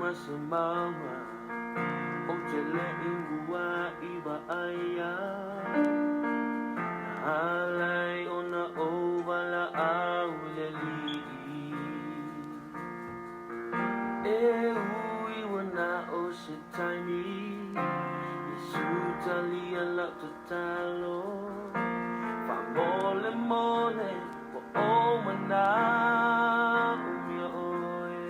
masamawa o te le'ingua I wa'aia alai ona o wala au le li'i e ui wana o se taimi Yesu talia lau te talo fa mole mole o mana umia oe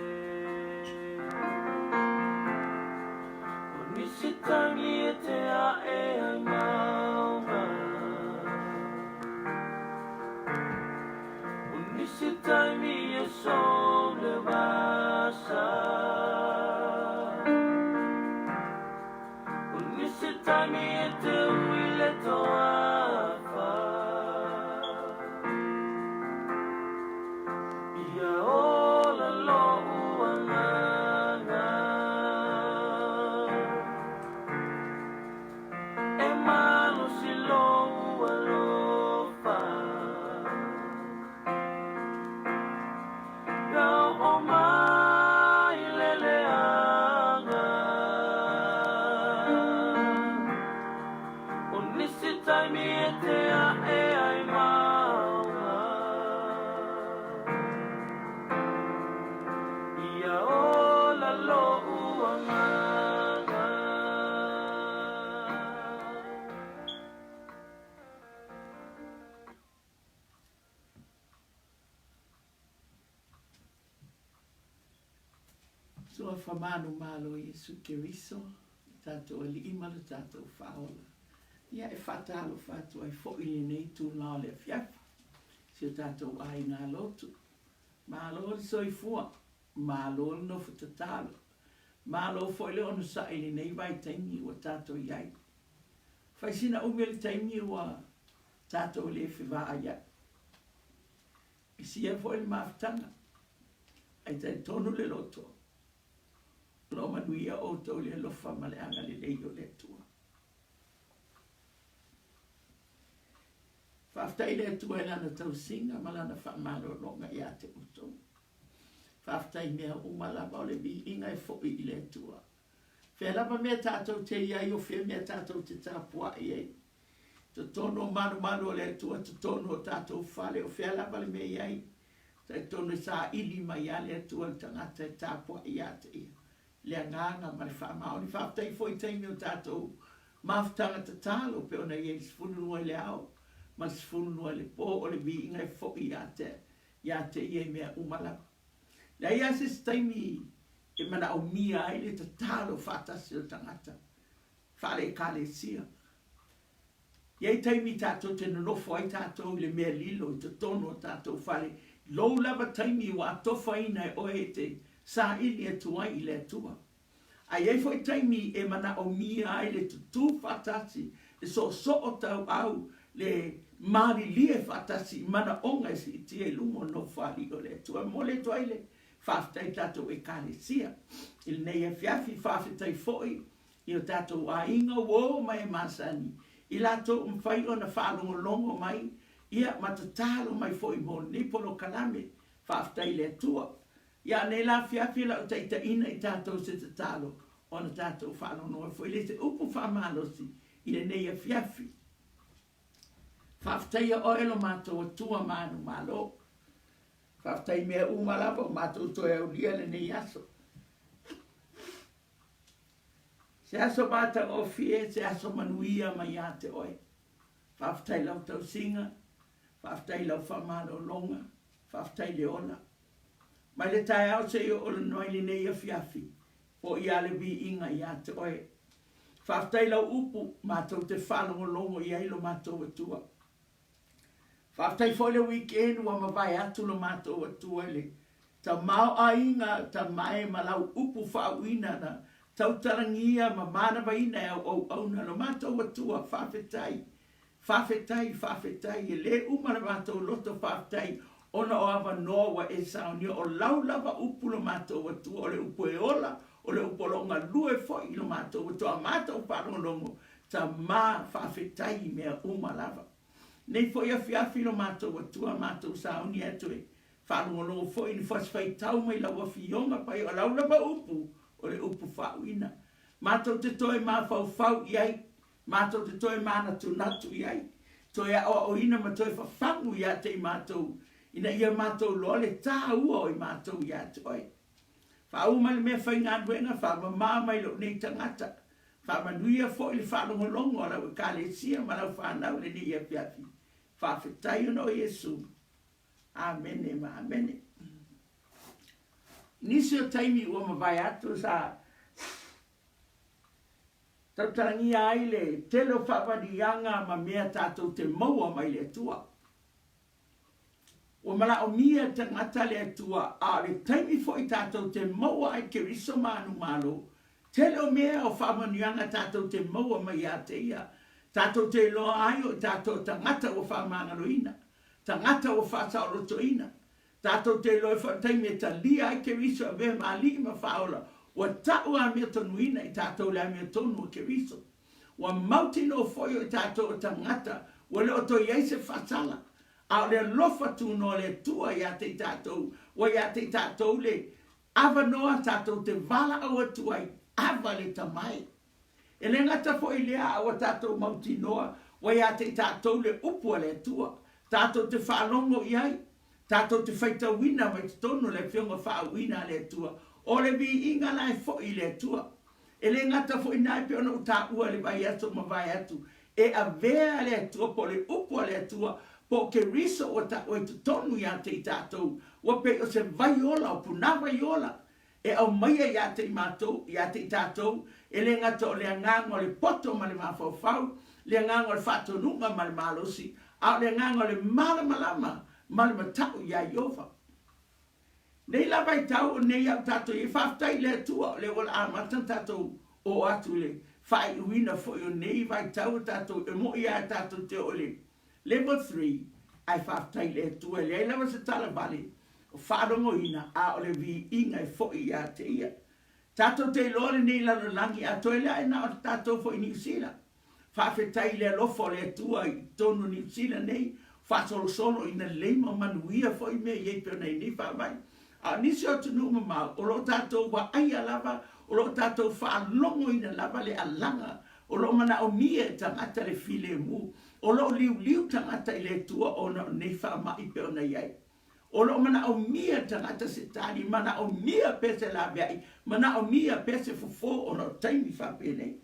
o nisi tangi e te a e ai maunga o nisi taimi e som le vasa o nisi taimi e te ui le toa Soa whamanu malo Yesu Keriso, tātou ali imaru tātou whaola. Ia e whatalo whātua e whoili nei tū nao le fiafa. Si o tātou ai ngā lotu. Mālo li soifua, mālo li no futatalo. Mālo whoile onu sa ili nei vai taimi o tātou iai. Whaisina umeli taimi o tātou le whiwa aiai. Isi e whoile mawhtanga. Ai tai tonu le loto. Lo manuia o tau le lofa male anga le leio le tua. Whaftai le tua e lana tau singa malana whamalo longa I ate uto. Whaftai mea umalaba o le vi inga e fōi I le tua. Whelapa mea tātou te iai o whea mea tātou te tāpua iai. Te tono manu o le tua, te tono o tātou whale o whelapa le mea iai. Te tono sa ili mai a le tua tangata e tāpua I ate ia. Le nganga ma le whamao ni whaftai foi taimi o tātou maftanga te tālo pe ona I e sifunu nua le au ma sifunu nua le pō o le vi inga e fōi I ate I e mea umalapa. La ia se taimi e mana au mia ai le te tālo whatasi o tangata whale kale sia. Iei taimi tātou te nonofo ai tātou le mea lilo I te tono tātou whale lou lava taimi wa tofa ina e oe te sa ili e tuai I le tua. A iei foi taimi e mana o mia ai le tutu fatasi, le so o tau au, le mari lie fatasi, mana onga si iti e lungo no whali o le tua. Mo le tuai le whaftai tatou e kare sia. Il nei e fiafi whafetai foi, I o tatou a inga wo mai masani. I lato mwhai o na whalongo longo mai, ia matatalo mai foi mo nipolo kalame, whaftai le tua. Ia nei la fiafi la o taita ina I tātou se te talo o na tātou whano noa foi le te upu whamalosi I le nei a fiafi. Whaftai a oelo mātou a tua manu malo. Whaftai mea umalapa o mātou toe au lia le nei aso. Se aso bata o fie, se aso manuia mai a te oe. Whaftai lau tau singa, whaftai lau whamalo longa, whaftai le ona. Mai le tae au se o le noi le nei a fiafi, o I ale vi inga I ate oe. Whaftai lau upu, mātou te whanongo longo I ailo mātou atua. Whaftai fo le weekend wa mawai atu lo mātou atua le. Ta mau a inga, ta mai ma lau upu whauina na, tau tarangia ma mana waina au na lo mātou atua, whawhetai. Whawhetai, e le umana mātou loto whawhetai, ona o ava noa wa e saonia o lau lava upu lo mātou atua o le upu e ola o le upu longa lue foi lo mātou atua mātou whanongonongo ta mā whawhetai mea uma lava. Nei foi a fiafi lo mātou atua mātou saonia atu e whanongonongo foi ni whaswhai tau mai lawa fionga pai o lau lava upu o o le upu whauina. Mātou te toi mā whau iai, mātou te toi mana tunatu iai, toi a o ina ma toi whawhangu ia te i mātou, ina ia mātou loa le tā ua o i mātou ia toi. Whauma le mea whainga nuenga, whaama māmai lo nei tangata, whaama nuia fo i le whanongolongo ala wa ka le sia ma lau whanau le ni ia piafi. Whawhetai ono Yesu. Amene ma amene. Nisi o taimi ua mawai atu sa tautarangi ai le telo whawadianga ma mea tātou te maua mai le tua. Ua mala o mia tangata le tua a le taimi fo i tātou te maua ai ke riso manu malo. Telo mea o whamanianga tātou te maua mai a te ia. Tātou te loa ai o tātou tangata o whamangaloina. Tangata o whātaorotoina. Tātou te loa whataimi e ta lia ai ke riso a vehe maali ma whaola. Wa tau a mea tonuina i tātou lea mea tonu o ke riso. Wa mauti no foio i tātou o tangata. Wa leo to yeise whatala. A le lofa tu no le tua ia te tātou. Wa ia te tātou le ava noa tātou te vala au atuai. Ava le tamai. E le ngata fo i lea awa tātou mauti noa. Wa ia te tātou le upua le tua. Tātou te whaalongo iai. Tātou te whaita wina mai te tonu le whionga whaawina le tua. O le vi inga lai fo i le tua. E le ngata fo i nai peona o tā ua le vai atu ma vai atu. E a vea le tua po le upua le tua. Po ke riso o ta o te tonu ia te tātou. Wa pe o se vaiola o puna vaiola. E au maia ia te mātou, ia te tātou. E le ngata o le angango le poto ma le mawhau. Le angango le whatonunga ma le malosi. A le angango le malamalama. Ma le matau ia Iova. Nei la vai tau nei au tātou i whaftai le tua le wala a matan tātou o atu le whai uina fo i nei vai tau tātou e mo ia tātou te ole. Level 3, ai whaftai le tua le lawa se tala vale o wharongo ina a o le vi inga i fo i a te ia. Tātou te lore nei lano langi a toi lea ina o tātou fo i New Zealand. Whawhetai le lofo le tua i tonu New Zealand nei, whasolo solo ina leima manuia fo i mea iei peo nei ni whawai. A nisi o tunu mamau, o lo tātou wa aia lava, o lo tātou whaalongo ina lava le alanga, o lo mana o mia tangata le file mu, o lo liu tangata i le tua o na nei whaamai peo na iei. O lo mana o mia tangata se tani, mana o mia pese la beai, mana o mia pese fufo o no taimi whapene.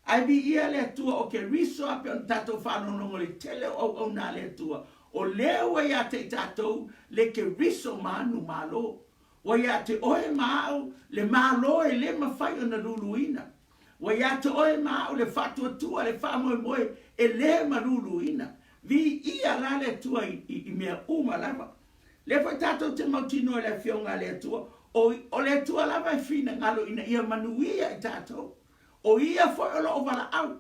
Ai bi ia le tua o ke riso ape on tātou whanonongo le tele o na le tua, o leo wa ia te tātou le ke riso manu malo. Wa ia te oe mau le malo e le mawhai o na luluina. Wa ia te oe mau le whatua tua le whamoe moe e le maruluina. Vi ia la le tua i mea uma lava. Le whai tātou te mautino e le whionga le tua. O le tua lava e whina ngalo ina ia manuia i tātou. O ia whai o lo o wala au.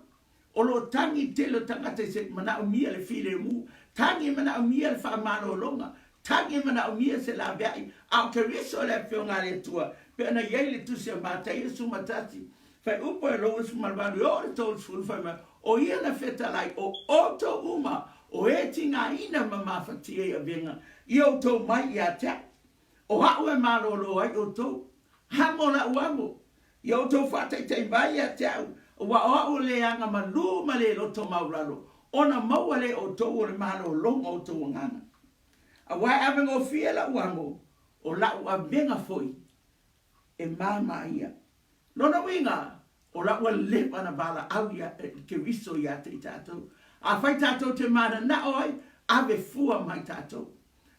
O lo tangi telo tangata se mana o mia le file mu. Tangi mana o mia le whaamano longa. Tangi mana o mia se la beai. Au ke riso le whionga le tua. Pe ana iei le tusia mata ia sumatati. Fai upo e loa sumalwaru. O le tau sulu fai ma. O ia na feta lai. O oto uma. O e tinga ina mamafatia ia venga. Ia o tau mai ia te. O hau e malo lo ai o tau. Hamo la uamo. Ia o tau whatai tei mai ia te au. O wa o le anga malu ma le loto mauralo. Ona maua le o tau o le malo longa o tau ngana. A wai avenga o fia la uango. O la ua venga foi. E mama ia. Lona winga. O la ua lepa na bala au ia ke riso ia te tātou. A whai tātou te mana na oi. Ave fua mai tātou.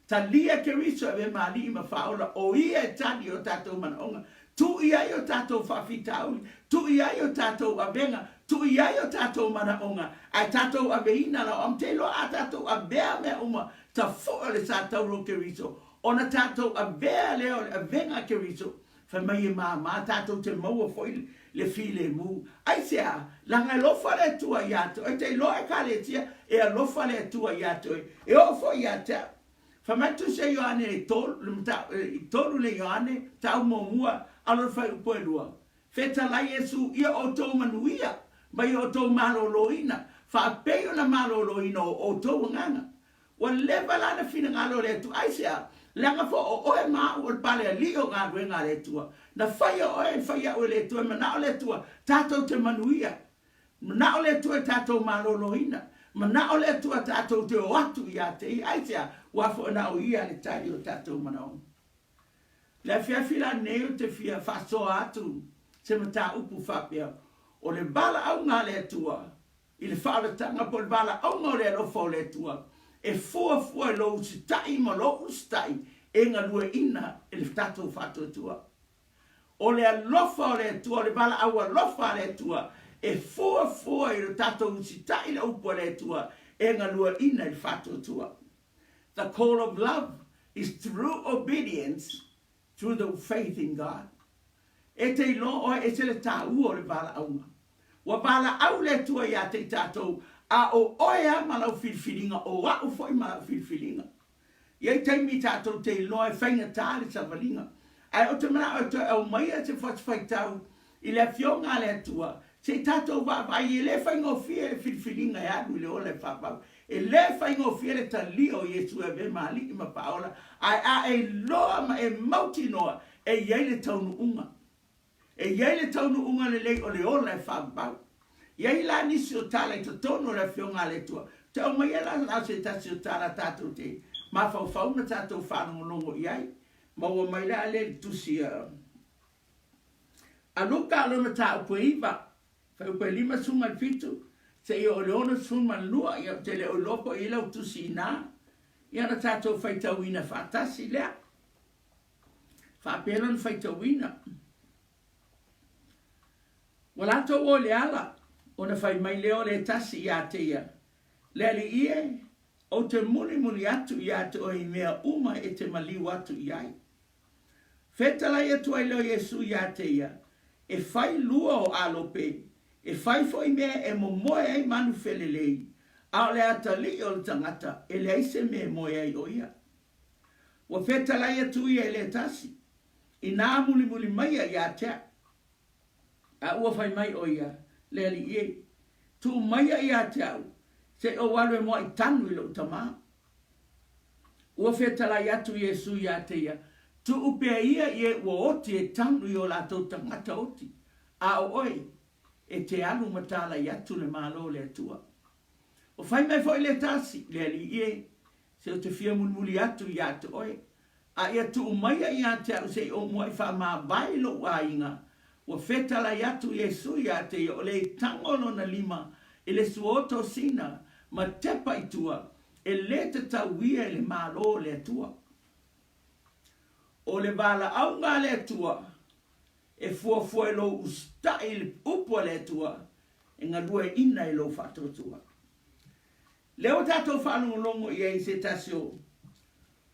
Ta lia ke riso ave maali ima whaola. O ia e tani o tātou mana onga. Tu ia o tātou whawhitauli. Tu ia o tātou avenga. Tu ia o tātou mana onga. Ai tātou aveina la am te loa a tātou avea mea uma. Ta fua le sa tauro ke riso. Ona tātou avea leo le avenga ke riso. Whai mai e maa tātou te maua foi le file mu. Ai sea, langa lofa le tua iato. E te loa e ka le tia. E a lofa le tua iato. E o fo iato. Whamatu se Ioane e tolu le Ioane. Tau mo mua. Alo fai upo e lua. Feta lai Yesu ia o tau manuia. Mai o tau malo loina. Whapeo na malo loina o tau nganga. Wa leva lana fina ngalo le tu. Ai sea, Langa fo o e ma o pale li o ngā ruenga le tua. Na whai o e whai o le tua, mana o le tua, tātou te manuia. Mana o le tua tātou malolo ina. Mana o le tua tātou te o atu i a te i aitea, wafo na o ia le tai o tātou manao. Le fia fila neo te fia whasoa atu, se mata upu whapea, o le bala au ngā le tua, i le whaaratanga po le bala au ngā le rofo le tua, e fua e lo usitai ma lo usitai e ngā lua ina e le tātou whātua tua. O le alofa o le tua, le bala au alofa le tua, e fua i le tātou usitai le upo le tua e ngā lua ina e le whātua tua. The call of love is through obedience, through the faith in God. E te ilo o e se le tā ua o le bala aunga. Wa bala au le tua ia te tātou a o oea malau filfilinga, o a o foi malau filfilinga. Iei taimi tātou te loe whainga tāle sa walinga. Ai o te mana o te au maia te whaitau i le fionga le tua. Se tātou vai e le whainga o fia e filfilinga e adu le o le whapau. E le whainga o fia le talio Yesu e ve maali i mapaola. Ai a e loa ma e mauti noa e iei le taunu unga. E iei le taunu unga le lei o le o le whapau. Iei la nisi o tala i tono le fionga le tua. Te o mai la se tasi o tala tātou te. Ma fau na tātou whanongo longo iai. Ma ua mai la le tusi a luka alona tā upo iwa. Whai upo 5 sunga fitu. Te i o leona sunga lua. Ia te le o lopo i lau tusi i nā. Ia na tātou whaitau ina whatasi lea. Whapelan whaitau ina. Walato o le ala. Ona fai mai leo le tasi ia te ia. Le li ie, o te muni atu ia te o i mea uma e te maliu atu iai. Fetala ia tu ai leo Yesu ia te ia. E fai lua o alope. E fai foi mea e mo moe ai manu felelei. A le atali o le tangata. E le aise me moe ai o ia. Wa fetala ia tu ia le tasi. I nā muli mai ia te. A ua fai mai o ia. Le li e tu mai ia te au se o wale mo i tanu i lo tama ua fetala ia tu Yesu ia te ia tu upe ia e ua oti e tanu i o la tau tangata oti a o oi e te alu matala ia tu le malo le tua o fai mai foi le tasi le li e se o te fia mulmuli atu ia te oi a ia tu mai ia te au se o mo i fa ma vai lo wa inga Wa fetala yatu Yesu ya te o le tangolo na 5 e le suoto sina ma tepa itua e le te tauia e le malo le tua. O le bala au ngā le tua e fua e lo usta i le upo le tua e ngā lua ina i lo whato tua. Leo tato whanungo longo i e se tasio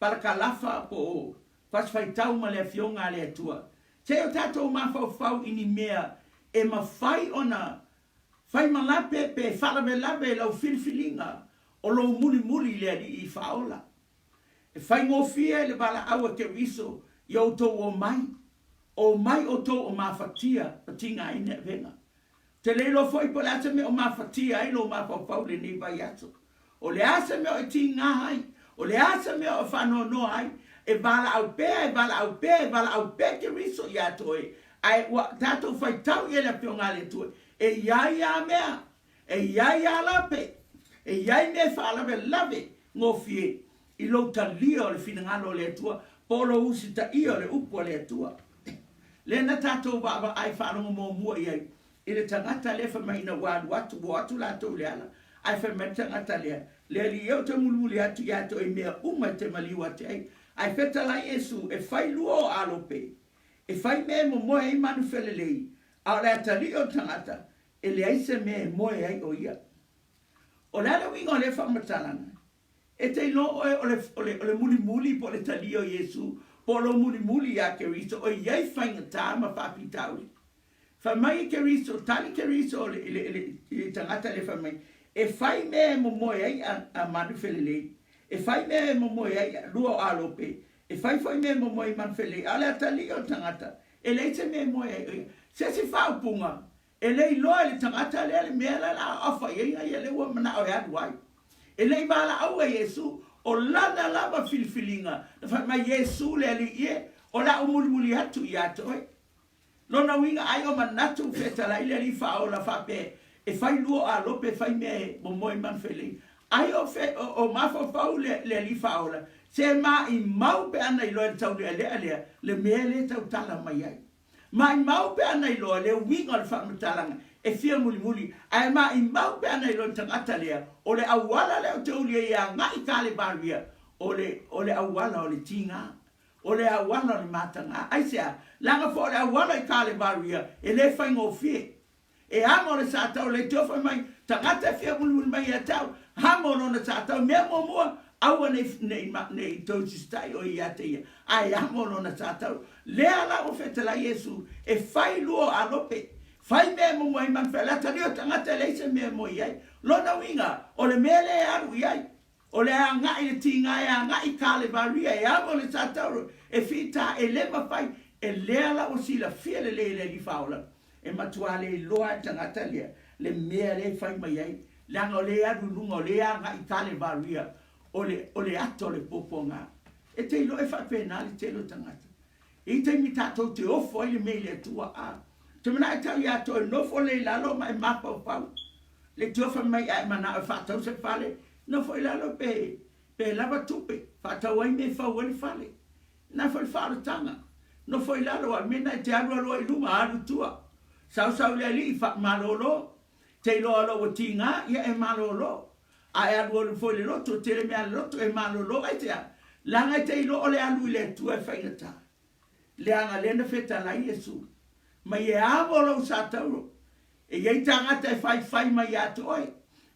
para ka lafa po o paswai tau ma le fionga le tua. Te o tātou mawhau ini mea e mawhai ona whai malape pe whalawe lawe lau whilwhilinga o lo muli lea di i whaola. E whai ngofia le bala aua ke riso i o tō o mai o tō o mawhatia o tinga ina venga. Te leilo foi po le asa me o mawhatia e lo mawhau le ni vai ato. O le asa me o i tinga hai, o le asa me o whano no hai, e bala au pe ke riso ia toe ai wa tato fai tau ia la pionga le toe e ia mea e ia lape e ia me fala ve lave ngofie i lo talio le finangalo le tua polo usita io le upo le tua le na tato baba ai falo mo mua ia i le tangata le fa mai na watu la to le ala ai fa mai tangata le li yo te mulmuli atu ia to e mea uma te maliwa te ai ai fetala Yesu e fai luo alope e fai me mo moe i manu felelei a le atali o tangata e le aise me moe ai o ia o le ala wingo le whamatalanga e te ilo o le muli po le tali o Yesu po lo muli a Keriso o iei whainga tā ma whapitauri wha mai Keriso tali Keriso le tangata le wha mai e fai me mo moe ai a manu felelei e fai me mo mo ia lua alope e fai me mo mo i manfele ala tali o tangata e le te me mo ia se si fa punga e le lo le tangata le me la afa ia le wa mana o ia wai e le bala au Yesu o lana lava filifilinga na fa mai Yesu le ali ye o la umuli atu ya toi lona winga ai o manatu fetala ile ali fa o la fa pe e fai luo a lope fai me mo moi man feli ai o fe o mafo fau le ali fa o la se ma I mau pe ana I lo tau le mele tau tala mai ai mai mau pe ana I lo le winga le fa mtalanga e fia muli ai ma I mau pe ana I lo tangata le o le awala le o te uli ia ngai kale baria o le awala o le tinga o le awala o le matanga ai sea langa fo le awala I kale baria e le fai ngofie e amo le sa tau le tofa mai tangata fia muli mai e tau hamo no na sa tau me mo mo awa ne toji stai o ia te ia ai amo no na sa tau le ala o fetela Yesu e fai luo a lope fai me mo mai man fela tani o tangata le se me mo ia lona winga o le mele aru ia o le anga I tinga ia anga I kale varia e amo le sa tau e fita e le ma fai e le ala o sila fia le li faula e matuale loa tangata le mele fai mai ai langa o le aru lunga o le anga I kale varia o le ato le poponga e te ilo e fa penali te lo tangata I te mi tato te ofo I le mele tua a te mana e tau ia to no fo le lalo mai mapa o pau le tofa mai ai mana e fa tau se fale no fo lalo pe lava tupe fa tau ai me fa wali fale na fo fa tanga no fo lalo a mena te alo lo I luma alu tua sau le ali fa malolo te lo o tinga ia e malolo ai alu fo le loto te le mea loto e malolo ai te langa te lo o le alu le tua e fainata le anga le na feta la Yesu mai e amo lo sa tau e iei tangata e fai mai ato oi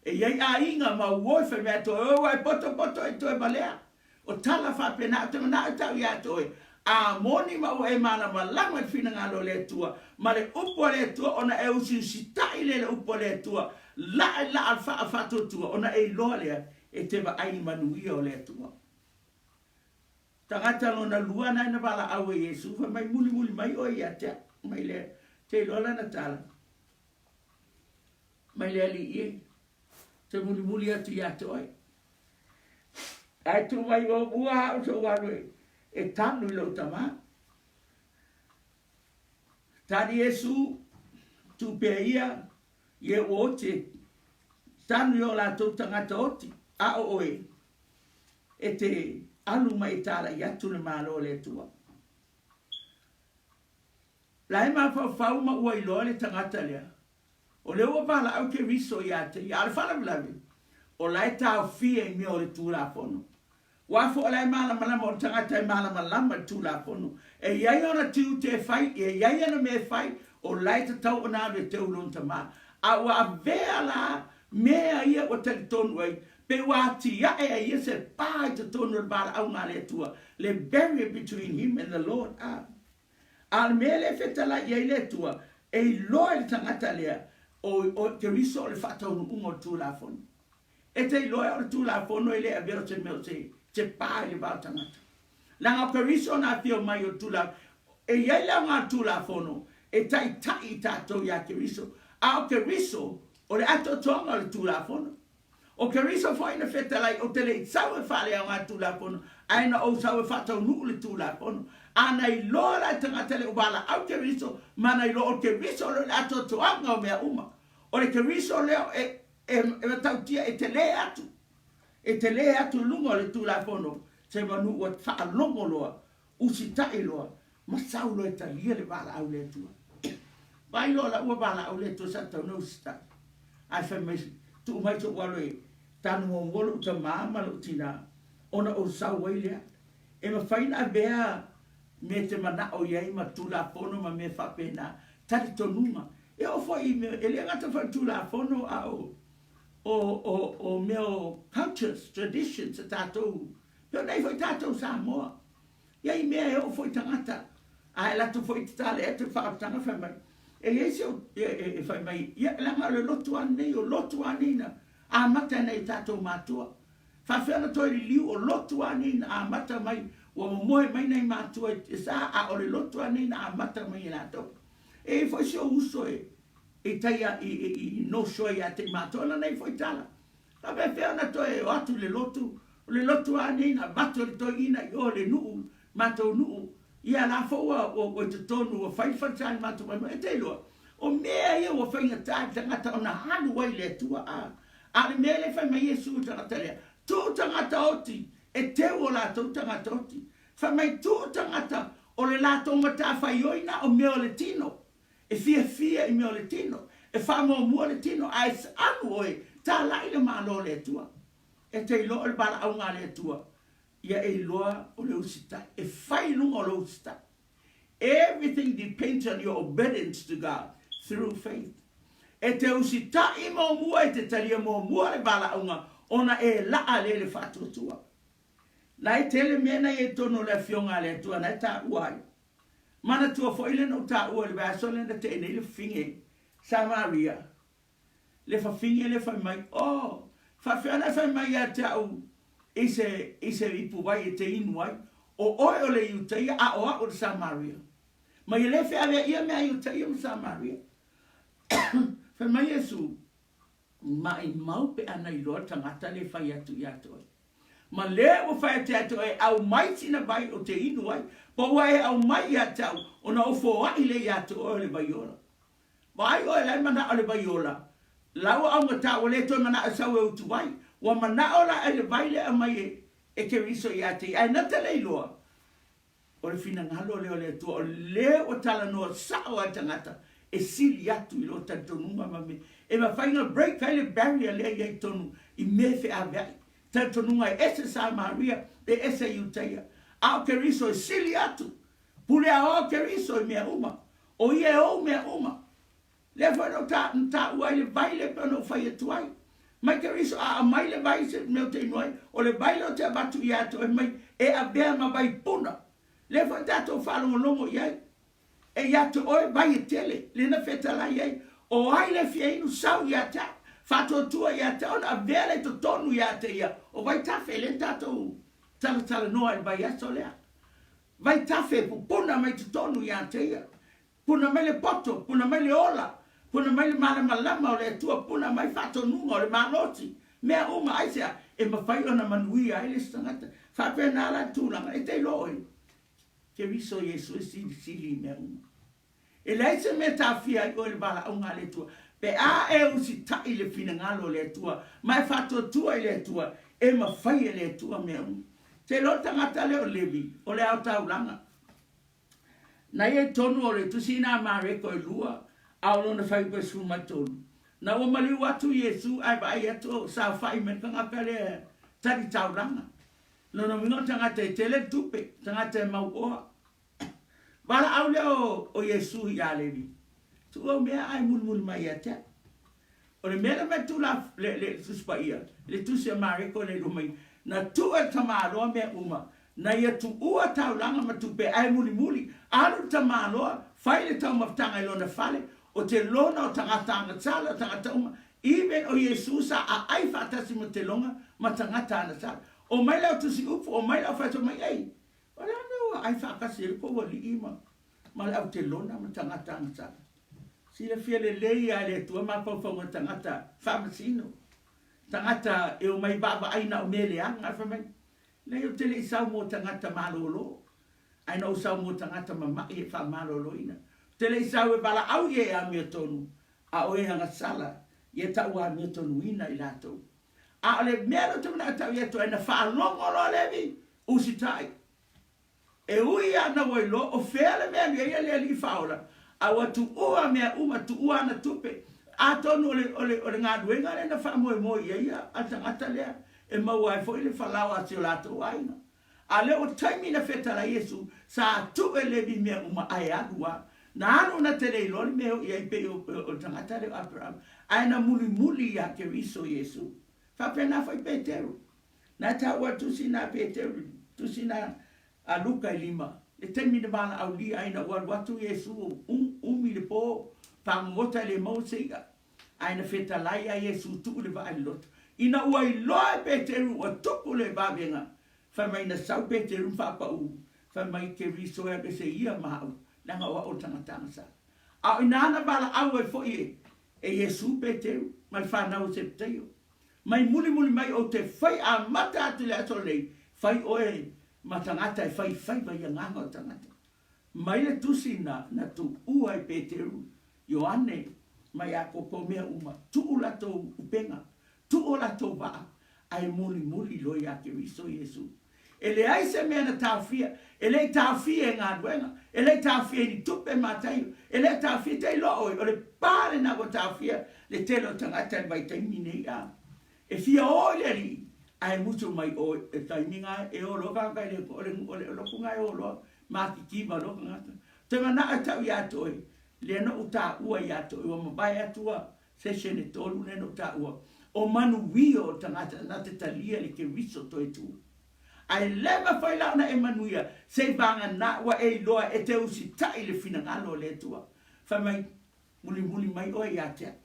e iei a inga ma uoi fai me ato o ai poto e to e balea o tala fa pena te mana tau i ato oi a moni ma o e mana ma lama fina ngalo le tua ma le upo le tua ona e usi sitai le upo le tua la alfa tua ona e lo le e te va ai manuia o le tua tangata lona luana ina bala awe Yesu fa mai muli mai o ia te mai le te lola na tala mai le ali ie te muli atu ia te oi ai tu mai o bua o so wale e tanu lo tama tani Yesu tu pe ia ye o te tanu yo la tu tangata oti a o oe e te alu mai tala ia tu le malo le tua la ema fa uma ua I lo le tangata lea o le ua pala au ke riso ia te ia le fala blavi o lai tau fia I mea o le tūla fono wafo o lai malama o tangata I malama tūla fono e iai ona tiu te fai e iai ana me fai o lai ta tau ona le te ulun tama a ua vea la mea ia o te tonu ai pe wati ia e ia se pai te tonu le bala au ngā le tua le barrier between him and the Lord al mele fetala ia le tua e loe tangata lea o te riso le fatau ungo tūla fono e te loe o tūla fono e le a vero te meo te pai le bala tangata langa o ke riso na fio mai o tūla e ia le ngā tūla fono e tai tato ia ke riso a o ke riso o le ato tonga o le tūla fono o ke riso foi na fetala o te le sau e fale a ngā tūla fono aina o sau e fatau nu le tūla fono ana I lola tangata le ubala au ke riso mana I lo o ke riso le ato toanga o mea uma o le ke riso leo e tautia e te le atu lungo le tula fono se manu o wha longo loa usi tai loa ma sau lo e talia le bala au le tua vai lola ua bala au le tua sa tau no sta ai fa me tu mai tu walo e tanu o ngolo ta mama lo tina ona o sau wai lea e ma faina bea me te mana o iai ma tula fono ma me fa pena tari tonuma e o foi e le ngata fa tula fono a o meu cultures traditions tato yo nei foi tato Samoa iai me o foi tangata a la tu foi tale e tu fa tanga fa mai e ese e fa mai ia la ngalo lotu ane o lotu anina a mata nei tato matua fa fena to liu o lotu anina a mata mai o moe mai nei matua e sa a o le lotu anina a mata mai la to e foi so uso e taia i no shoya te matua la nei foi tala a be fena to e atu le lotu O le lotu ane na mato le toi ina i o le nuu, mato nuu. Ia la foa o te tonu o fai whatai mato mai mai te loa. O mea ia o whainga tāi tangata o na hanu wai le tua a. A le mea le whai mai Iesu tangata lea. Tū tangata oti, e te o la tū tangata oti. Whai mai tū tangata o le la tonga tā whai oina o mea o le tino. E fia i mea o le tino. E wha mua le tino. A e anu oe, tā lai le malo le tua. E te ilo le bala au ngā le tua. Ia e loa o le usita. E whai lunga o le usita. Everything depends on your obedience to God through faith. E te usita i mo mua e te taria mo mua le bala au ngā. Ona e laa le whātua tua. Nai tele mena e tono le fionga le tua. Nai tā uai. Mana tua fo ile no tā ua le baso le na te ene le finge. Samaria. Le fa finge le fa mai. Oh. Fa fiana fa mai a te au. Ise ipu wai e te inuai. O oe o le iutaia a oa o le Samaria. Ma i le fea lea ia mea iutaia o Samaria. Fa mai Yesu. Ma i mau pe ana i roa tangata le fai atu i atoe. Ma le o fai atu atoe au mai tina bai o te inuai. Pa wai au mai i atau. O na ofo ai le i atoe o le baiola. Ma ai oe lai mana o le baiola. Lau au ngata o le toi mana a sau e utu wai. Wa mana o la e le baile a mai e ke riso i ate. Ai nata le iloa. O le fina ngalo le o le atua. O le o tala noa sao a tangata. E sili atu i lo tantonunga mame. E ma whainga break kai le barrier le i tonu. I mefe a vei. Tantonunga e ese Samaria. E ese iuteia. A o ke riso e sili atu. Pule a o ke riso i mea uma. O ie o mea uma. Le whanau ta uai le baile pano whai atuai. Mai ke riso a mai le vai se meu te inuai. O le baile o te abatu i ato e mai. E a bea ma vai puna. Le whanau tato whalongo longo iai. E iato oe vai e tele. Le na whetala iai. O ai le fia inu sau i ata. Whato tua i ata. O na bea le to tonu i ata ia. O vai tafe le tato. Tala noa e vai aso lea. Vai tafe puna mai to tonu i ata ia. Puna mai le poto. Puna mai le ola. Puna mai le malama o le tua puna mai fato nunga o le maloti. Mea uma aisea e mawhai o na manui a ele stangata. Whape na ala tūlanga e te loi. Ke riso Yesu e sili mea uma. E leise me ta fia i o le bala au ngā le tua. Pe a e usi tai le fina ngalo le tua. Mai fato tua i le tua. E mawhai e le tua mea uma. Te lo tangata le o levi. O le au taulanga. Na e tonu o le tusina mareko e lua. Aulo na fai pa su matolu. Na o mali watu Yesu ai ba ato sa fai men kanga pele tari tauranga. No no mingo tangata e tele tupe, tangata e mau oa. Bala aule o Yesu i alevi. Tu o mea ai mulmul mai ate. O le mea me tu la le suspa ia. Le tu se mareko le rumai. Na tu e tamaloa mea uma. Na ia tu ua tauranga ma tupe ai muli. Alu tamaloa, fai le tau maftanga ilona fale. O te lona o tangata angatala, tangata uma. Even o Jesus a ai whatasi mo te longa, ma tangata angatala. O mai lau tusi upu, o mai lau whaito mai ei. O lea mewa ai whakasi e kowa li ima. Ma lau te lona ma tangata angatala. Sila fia le lei a le tua ma pawhonga tangata whamasino. Tangata e o mai baba aina o mele anga whamai. Nei o tele isau mo tangata malolo. Aina o sau mo tangata mamai e whamalolo ina. Tele isau e bala au ye a mea tonu. A oe hanga sala. Ye tau a mea tonu ina i lato. A ole mea no tamana tau ye to e na whaalongo lo levi. Usitai. E ui ana wai lo. O whea le mea ni e le li whaola. A watu ua mea uma tu ua na tupe. A tonu ole ngā duenga le na whaamoe moi e ia. A tangata lea. E mau ai fo ile whalao a teo lato waina. A le o taimi na whetara Yesu. Sa tu e levi mea uma ai agua. Na anu na te rei lori meo i aipe o tangata reo Abraham. Aina muli ia ke riso Yesu. Whapena fai Peteru. Na taua tusina Peteru. Tusina a Luka i 5. Le temi na mana au li aina watu Yesu umi le po. Pangota le mauseiga. Aina whetalai a Yesu tuku le vai lot. Ina ua i loa Peteru o tuku le babenga. Whamai na sau Peteru whapau. Whamai ke riso ea ke se ia mahau. Nanga o tangatanga sa. A inana bala au e foi e Yesu Peteru. Mai whanau se pteo. mai muli mai o te whai a mata atu le ato lei, whai oe ma tangata e whai vai nganga o tangata. Mai le tusi na tu ua i Peteru, Ioane, mai a koko mea uma, tu ula tau upenga, tu ula tau waa, ai muli loi a Keriso Yesu. Ele ai se mea na tawhia, ele tawhia e ngā duenga, ele tawhia ni tupe mātaio, ele tawhia te loi, o le pāre na ko tawhia, le telo tangata vai taimi nei a. E fia o le ri, ai mutu mai o e taiminga e o loka kai le lokunga e o loa, maki kiwa loka ngata. Tanga na atau i atoi, le no uta ua i atoi, o mabai atua, session e tolu ne no uta ua. O manu wio tangata na te talia le Keriso toi tu. Ai leva fai launa e manuia, se banga na wa e loa e te usi tai le finangalo le tua. Fai mai, muli mai o e atea.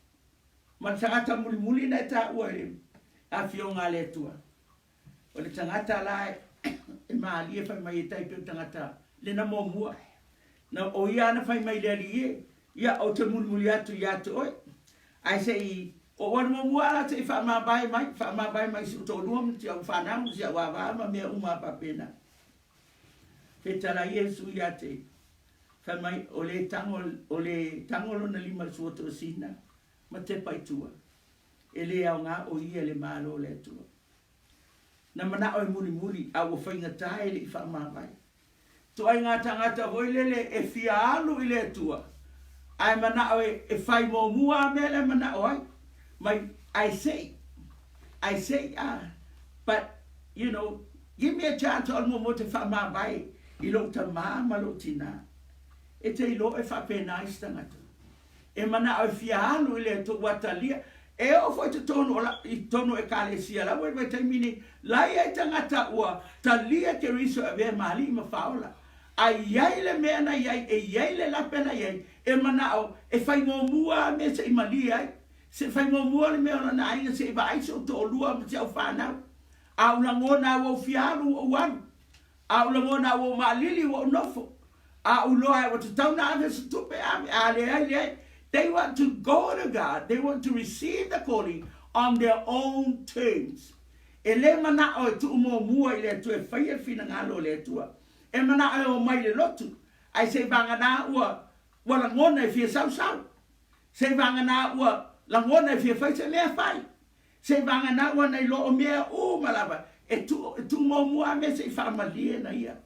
Ma tangata muli na e ta ua e a fionga le tua. O le tangata la e maalia fai mai e taipeo tangata le na mua. Na o ia na fai mai le alie, ia o te muli atu i atu oi. Ai se i, o wana mua la te i wha mabai mai si uto luam ti au whanau si au awama mea uma papena. Petala Yesu ia te, wha mai o le tangolo na lima suoto sina, ma te paitua. E le au ngā o ia le malo le tua. Na mana oi muli au o whainga tae le i wha mabai. Tu ai ngā tangata hoilele e fia alu i le tua. Ai mana oi e whai mō mua me le mana oi. I say, but you know, give me a chance on mo te wha mabai i lo ta ma lo tina. E te ilo e wha pena i stangata. E mana oi fia alu i le tu watalia. E o foi te tono e kalesia la wai te mini lai e tangata ua talia Keriso e vea mali ma faola. Ai iai le mea na iai e iai le lapena iai e mana au e fai ngō mua me se i mali ai. Se fai ngō mua le mea na ainga se i va aiso to lua ma te au whanau. Au la ngona au fiaru o wanu. Au la ngona au malili o nofo. Au loa e o te tauna ave se tupe ame. A le ai. They want to go to God. They want to receive the calling on their own terms. E le mana o tu mo mua i le tu e whaia fina ngalo le tua. E mana o mai le lotu. Ai se vanga na ua la ngona e fia sau. Se vanga na ua la ngona e fia whai se mea whai. Se vanga na ua nei lo o mea malava. E tu mo mua me se wha malia na ia.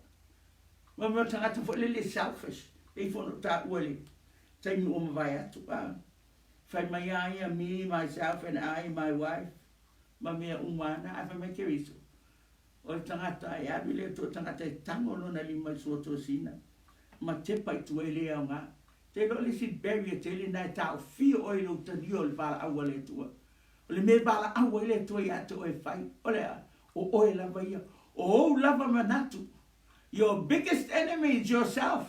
Mama tangata fo le selfish. E fono ta ua le. Take me on my atu. Find my eye, me, myself, and I, my wife. Mamia umana, I have a Keriso. O tangata, I have to tangata tango na lima suoto sina. Ma te pai tu e lea ngā. Te lo le sit barrier te le nai tau fio oilo ta dio le bala awa le tua. O le me bala awa le tua i ato e fai. O lea, o oe lava ia. O lava manatu. Your biggest enemy is yourself.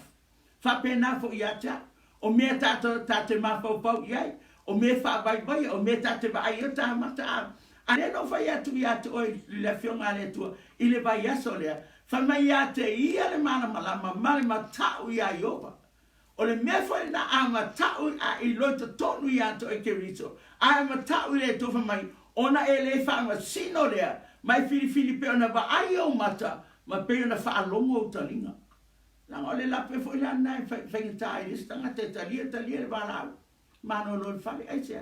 Fa pena fo i ata. O mea tate mawhau iai, o mea whabai, o mea tate vai o taha mata. Ane no whai atu i atu o le whionga le tua, i le vai aso lea. Whamai ate ia le mana malama, mare ma tau i a iowa. O le mea whai na a ma tau a i loita tonu i atu e Keriso. A ma tau i le to whamai, ona e le whanga sino lea, mai fili pe ona va ai o mata, ma pe ona whaalongo o talinga. Nang ole lape fo ya nai fai tai stanga te talia le bala mano lo fai ai se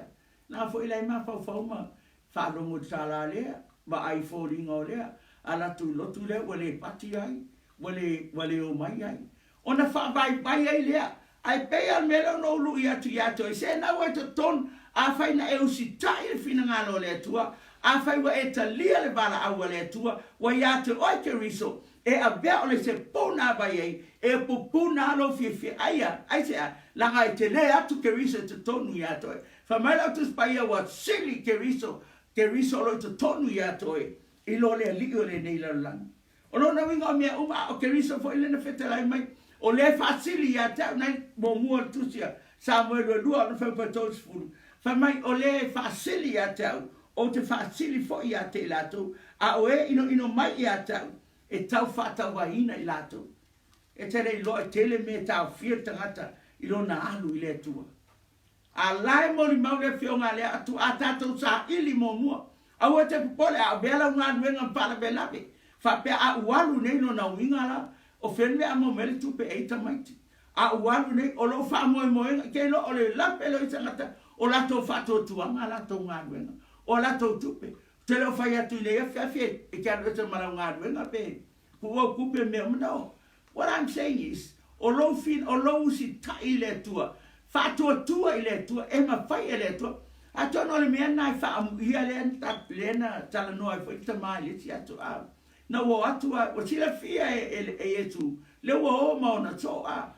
na fo ile ma fo ma fa lo mo sala le ba ai fo ringo le ala tu lo tu le wale pati ai wale o mai ai ona fa vai ai le ai pe al melo no lu ia tu se na wa to ton a fai na e usi tai fina ngalo le tua a fai wa e talia le bala a wale tua wa ya te oi Keriso e a bea ole se pona vai ei, e pupuna alo fie aia, aisea, langa e te le atu Keriso te tonu i atoe. Whamaila atu spaia wa sili Keriso lo te tonu i atoe, i lo le ali o le nei lalang. O lo na winga o mea uma o Keriso fo ile na whetelai mai, o le fasili i atau nai mo mua tusia, Samuel o lua no whaupa tos furu. Whamai o le fasili i atau, o te fasili fo i ate lato, a o e ino mai i atau, e tau whata waina i lato. E tere i loa tele me tau whia tangata i lo na alu i le tua. A lai mori mau le whionga le atu a tatou sa ili mo mua. Awa te pole a bela ngā nuenga pala belape. Fa pe a ualu nei no na winga la. O whenme a mo mele tupe eita maiti. A ualu nei o lo wha moe moe. Ke lo o le lape lo i tangata. O lato whato tuanga lato ngā nuenga. O lato tupe. Te leo whai atu i lea whiawhi. E kia rata mara ngā nuenga pe. Kua kupe mea mnao. What I'm saying is, o lo usi tai le tua. Whatua tua i le tua. E ma whai e le tua. A tono le mea nai wha amu ia le na tala noa i whaita mai le ti atu a. Na wo atu a, o sila fia e etu. Le wo o maona so a.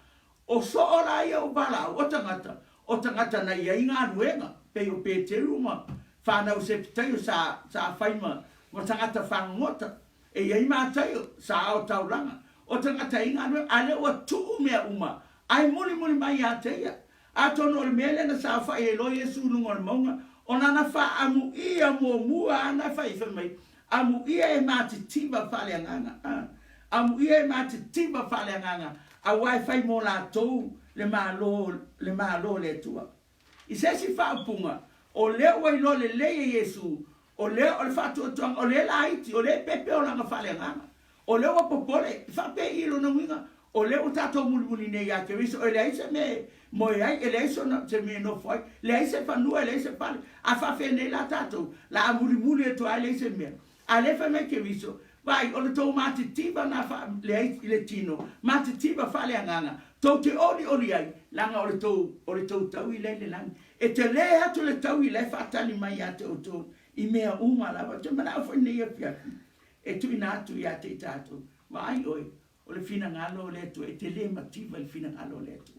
O so o la ia o bala o tangata. O tangata na ia inga ruenga. Pe o pe te ruma. Whanau se pitaio sa whaima. Mo tangata whangota. E ia ima taio sa au tauranga. O tangata inga ruenga. Ale o tuu mea uma. Ai muli mai a teia. A tono le mele na sa fa e lo Yesu lungo le maunga ona na fa amu ia mo mua ana fa ifa mai amu ia e matitiba fale nganga amu ia e matitiba fale nganga a wifi mo la to le malo le tua i se si fa punga o le o lo le Yesu o le fa to o le laiti o le pepe o la fale nganga o le o popole fa pe ilo no winga o le o tato mulmuli ne ya ke viso o le aise me mo ai ele so na te me no foi le aise fa nu ele aise pale a fa fe ne la tato la mulmuli to ale aise me ale fa me ke viso vai o le to mati tiba na fa le tino mati tiba fa le nganga to te oli ai langa o le to tau i le lang e te le atu le tau i le fa tali mai ate o to i mea uma la va te mana fo ne ia pia e tu ina tu ia te tato vai oi o le fina ngalo le tu e te le mativa le fina ngalo le tu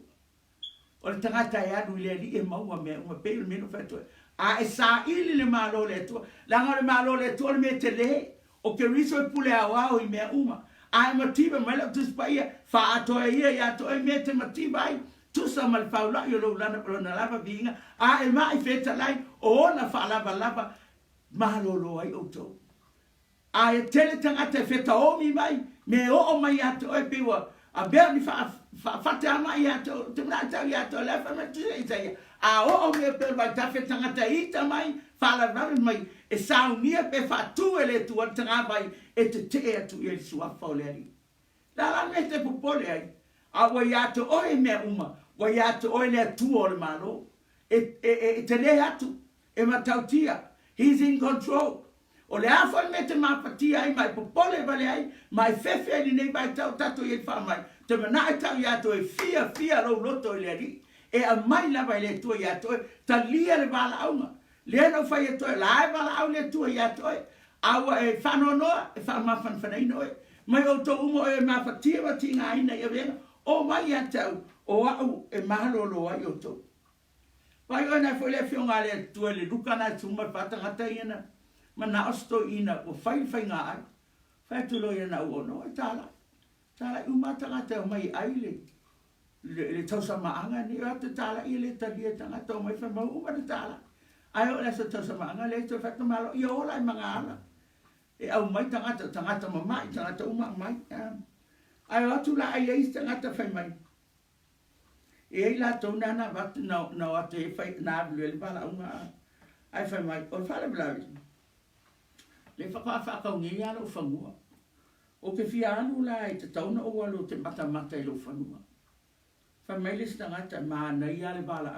o le tangata e anu le li e maua mea uma pe le meno fetu a e sa ili le malo le tu langa le malo le tu le me te le o ke riso e pule awa o i mea uma a e mativa me le tu spaia fa ato e ia to e me te mativa ai tu sa mal faula yo lo lana pro na lava vinga a e mai feta lai o na fa lava malo lo ai o to a e tele tangata feta o mi mai me o mai ato e piwa a bea ni fa te ama i ato te mna tau i ato le fa me tu se itaia a o me pe vai ta feta tangata ita mai fa la mai e sa unia pe fa tu ele tu tanga vai e te atu i sua fa le la me te popole ai a wa ato o e me uma wa ato o le tu o le malo e te le atu e matautia he's in control. O le afa me te mapatia ai mai popole vale ai mai fefe ni nei vai tau tato i fa mai te mana e tau ia to e fia lo loto le ali e a mai la vai le to ia to ta lia le bala aunga le no fai to la e bala au le to ia to au e fa no e fa ma fan fa nei no mai o to umo e mapatia wa tinga ai nei e o mai ia tau o au e malo lo ai o to vai ona foi le fionga le to le lukana tuma patanga ina mana osto ina o fai nga ai fai tu lo ina o no tala umata ngata mai ai le tausa maanga ni o te tala i le talia tanga to mai fa mau uma tala ai o le tausa maanga le to fa malo i o la mangala e au mai tangata mama tangata uma mai ai o tu la ai le tangata fa mai e la to na va no ate fa na le bala uma ai fa mai o fa le blavi le fa ka ngi ya lo fangua o ke fia anu la e te tauna o alo te mata i lo fangua fa mai le stangata ma na ia le bala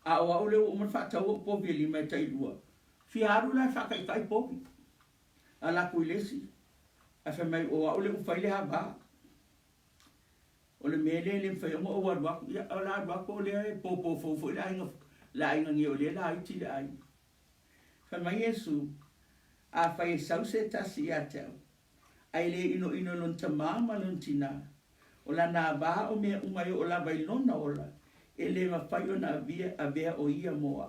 a o au le o mo fa tau po bili mai tai lua fia anu la fa kai popi ala kuilesi a fa mai o au le o fa le ha ba o le mele le fa mo o wa ya ala ba ko le po fo la inga ngi o le la i ti ai fa mai Yesu a fai sause tasi atau ai le ino lon tamama lon tina o la na ba o me umai o la vai lona ola e le ma fai ona via o ia moa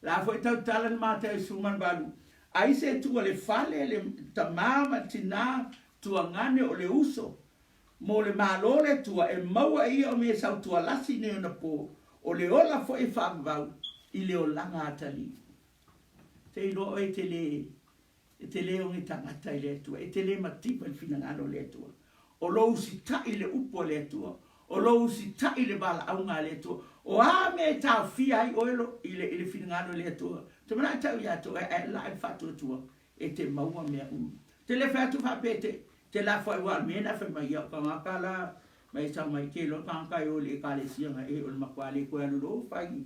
la foi tau talan mata e suman balu ai se tu le fale le tamama tina tu ngane o le uso mo le malole tu e maua ia o me sau tu lasi ne ona po o le ola foi fa vau i le o langa atali te ilo e te le o ni tangata i le tua, e te le matipa il fina ngalo le tua. O lo si ta i le upo le tua, o lo si tai le bala au ngā le tua. O a me tau fia ai oelo ile finingano le tua. Te mana tau ia to e la e fatu tua e te maua mea Te le fatu whapete, te la fai wal mena whai mai au ka ngakala, mai tau mai ke lo kankai o le kale sianga e o le makua le koe anu lo whai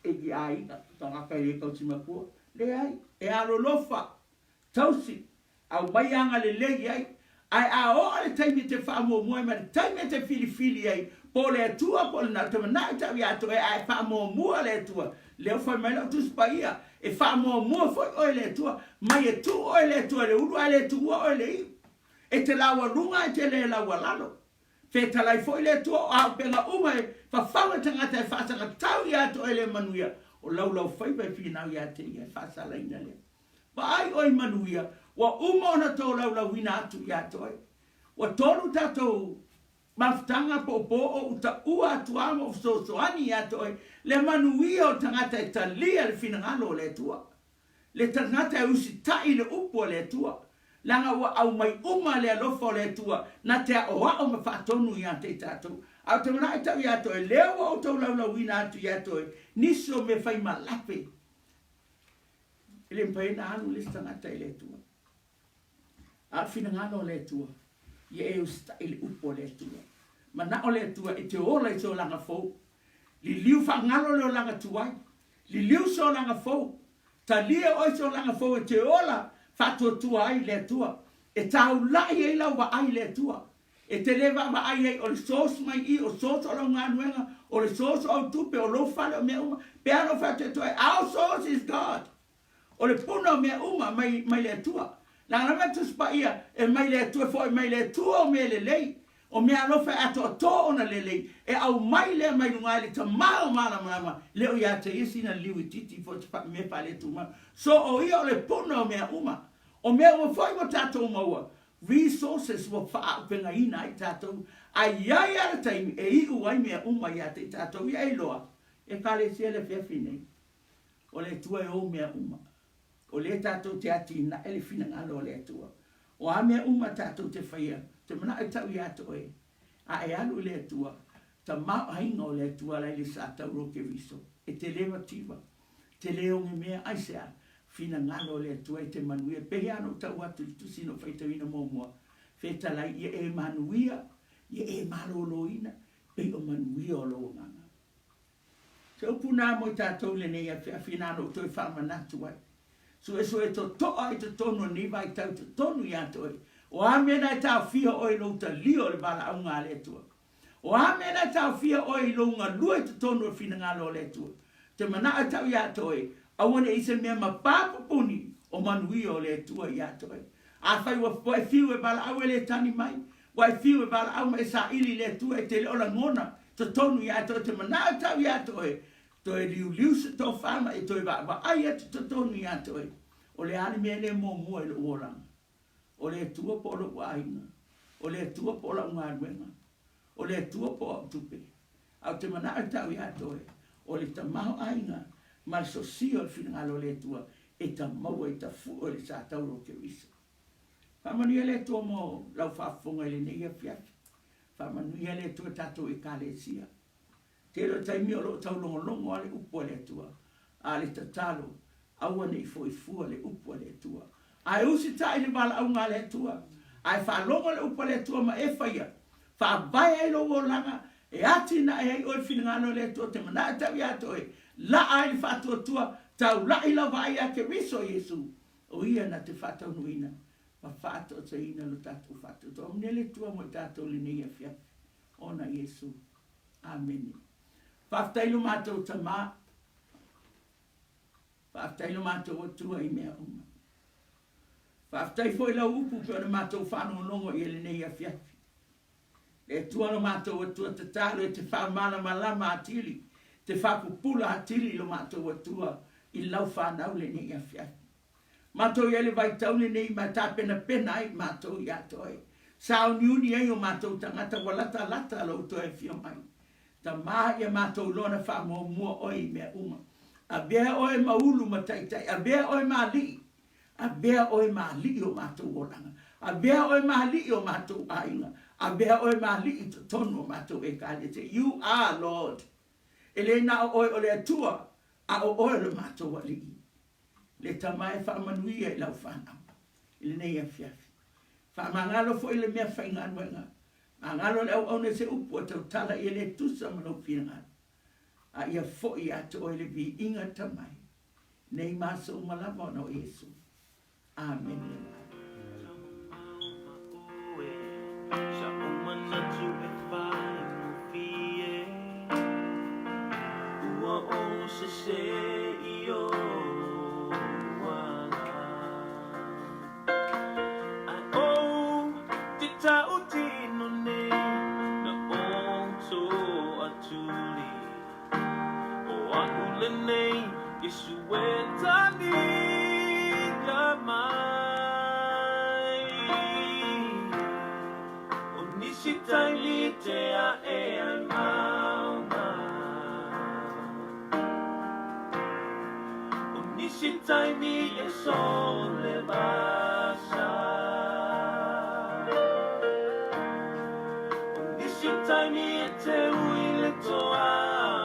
e ki ai ka ngakai le kauti makua. Le ai, e alo lofa, tausi, au mai anga le legi ai, ai a o ale taimi te whaamo mua ma taimi te fili ai, po le tua po le na te mana tau ia to e ai whaamo mua le tua, leo whai mai lau tus pa ia, e whaamo mua foi oe le tua, mai e tu oe le tua, le uru ai le tua oe le i, e te lawa runga e te le lawa lalo, fe talai foi le tua o au penga uma e whawhawa tangata e whaasanga tau ia to e le manuia, o lau whai pai whina ia te ia whaasala ina le. Ba ai oi manuia, wa umona tō lau wina atu ia toi. Wa tonu tatou mafutanga po o uta ua atu amo so ani ia toi. Le manuia o tangata e talia le finangalo le tua. Le tangata e usi tai le upo le tua. Langa wa au mai uma le alofo le tua. Na te o wao ma whaatonu ia te tatou. Au te mana e tau ia toi. Leo o tō lau wina atu ia toi. Niso me whai malape. Ele mpai na anu lista ngata i le tua. A fina ngano le tua. Ie e usta ili upo le tua. Ma na o le tua e te ola i so langa fau. Li liu wha ngalo le o langa tuai. Li liu so langa fau. Ta lia o i so langa fau e te ola whatua tua ai le tua. E tau lai e lau wa ai le tua. E te lewa wa ai e o le sos mai i o sos o lau ngā nuenga. O le sos o tupe o lo whale o mea uma. Pe ano whate tua. Our source is God. O le puna mea uma mai le tua. La ngā metus pa ia e mai le tua fo e mai le tua o mea le lei. O mea alofa ato to ona le lei. E au mai le mai nunga le ta mao mana mana. Leo ia te isi na liwi titi fo te pa me pa le tuma. So o ia o le puna o mea uma. O mea o foi mo tatou maua. Resources wo wha penga ina i tatou. A iai ala taimi e i uai mea uma ia te tatou ia i loa. E kale sia le whiawhinei. O le tua e o mea uma. O le tatou te ati na ele fina ngalo le tua. O a mea uma tatou te whaia. Te mana e tau ia to e. A e alu le tua. Ta mau hainga o le tua lai le sa tau roke viso. E te lewa tiva. Te leo nge mea aisea. Fina ngalo le tua e te manuia. Pehe ano tau atu tu sino whaita ina mōmua. Wheta lai ia e manuia. Ia e maloloina. Pe o manuia o lo nganga. Te upuna mo i tatou le nei a fina ano toi whamanatu ai. So e to ai to tonu ni vai tau to tonu ia to. O a mena tau fia oi no ta lio le bala au ngā le tua. O a mena tau fia oi lo ngā lua to tonu fina ngā lo le tua. Te mana a tau ia to e. A wane i se mea ma pāpapuni o manui o le tua ia to e. A whai wa poe fiu e bala au e le tani mai. Wai fiu e bala au e sa ili le tua e te le ola ngona. To tonu ia to te mana a tau ia to e. To e liu se to whana e to e wa ai atu to tonu ia to e. O le ani mea le mō mua e le oranga. O le tua po lo waina. O le tua po la ngā ruenga. O le tua po au tupe. Au te mana au tau ia to e. O le ta maho ainga. Ma so si o le fina ngalo le tua. E ta maua e ta fu o le sa tauro ke wisa. Whamanuia le tua mo lau whaafonga le neia fiafi. Whamanuia le tua tato e ka le sia. Te lo taimi o lo tau longo ale upo le tua. A le tatalo. Aua nei foi fua le upo le tua. Ai usi tai le bala au ngā le tua. Ai whalonga le upo le tua ma e whaia. Whabai ai lo o langa. E ati na e ai oi whina ngāno le tua. Te mana e tau ia to e. La ai le whatua tua. Tau la i la vai a ke riso Yesu. O ia na te whatau nuina. Ma whatua te ina lo tatu whatua. To omne le tua mo tatu le nei a fia. Ona Yesu. Amen. Whaftailu mātou ta maa. Whaaftai no mātou o tua i mea uma. Whaaftai foi lau upu pio na mātou whanau nongo i ele nei a fiafi. E tua no mātou o tua te tālo e te whamana malama atili. Te whakupula atili lo mātou o tua i lau whanau le nei a fiafi. Mātou i ele vai tau le nei ma tā pena pena ai mātou i atoi. Sao niuni ai o mātou tangata walata lata lau toi fio mai. Ta maa ia mātou lona whamau mua oi mea uma. A bea oe maulu mataitai, a bea oe maali. A bea oe maali o mātou oranga. A bea oe maali o mātou ainga. A bea oe mali I to tonu mato e ka le te. You are Lord. Ele na oe o le atua. A o oe le mato wali. Le tamai wha manuia I lau whanau. Ile nei a fiafi. Wha mangalo fo ile mea whainga anuenga. Mangalo le au au ne se upu a tau tala I le tusa manau pina. A ia fo I ato oe le vi inga tamai. Nei maso umalama no Yesu. Amen. Nishitai mi e sole basa. Nishitai mi e te ui le toa.